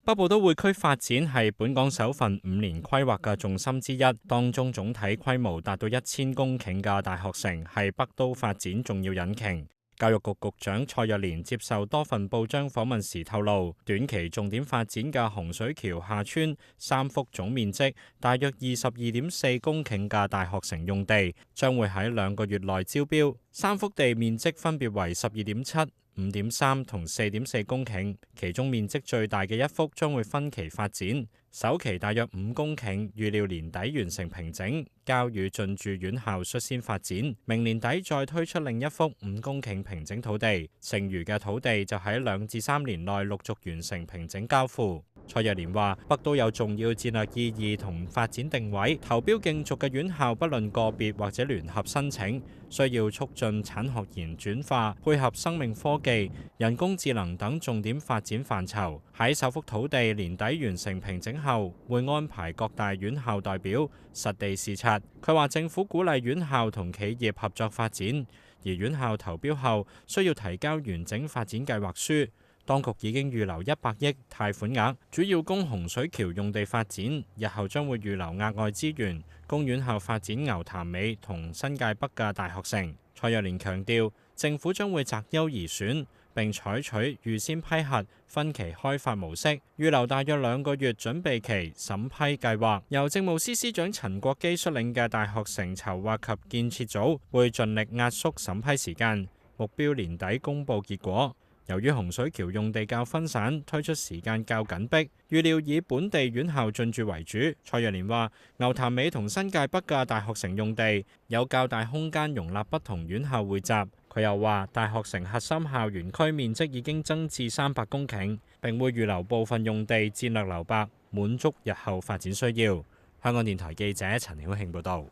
北部都會區發展係本港首份5年規劃嘅重心之一，當中總體規模達到1000公頃嘅大學城係北都發展重要引擎。教育局局長蔡若蓮接受多份報章訪問時透露，短期重點發展嘅洪水橋下村3幅總面積大約22.4公頃嘅大學城用地，將會喺2個月內招標。3幅地面積分別為12.7、5.3同4.4公頃，其中面積最大嘅一幅將會分期發展，首期大約5公頃，預料年底完成平整，交予進駐院校率先發展。明年底再推出另一幅5公頃平整土地，剩餘嘅土地就喺2至3年內陸續完成平整交付。蔡若蓮話：北都有重要戰略意義同發展定位，投標競逐嘅院校不論個別或者聯合申請，需要促進產學研轉化，配合生命科技、人工智能等重點發展範疇。喺首幅土地年底完成平整後，會安排各大院校代表實地視察。佢話政府鼓勵院校同企業合作發展，而院校投標後需要提交完整發展計劃書。當局已經預留100億貸款額，主要供洪水橋用地發展，日後將會預留額外資源，供院校發展牛潭尾同新界北嘅大學城。蔡若蓮強調，政府將會擇優而選，並採取預先批核、分期開發模式，預留大約2個月準備期審批計劃。由政務司司長陳國基率領嘅大學城籌劃及建設組會盡力壓縮審批時間，目標年底公佈結果。由於洪水橋用地較分散，推出時間較緊迫，預料以本地院校進駐為主。蔡若蓮話：牛潭尾同新界北嘅大學城用地有較大空間容納不同院校匯集。佢又話：大學城核心校園區面積已經增至300公頃，並會預留部分用地戰略留白，滿足日後發展需要。香港電台記者陳曉慶報導。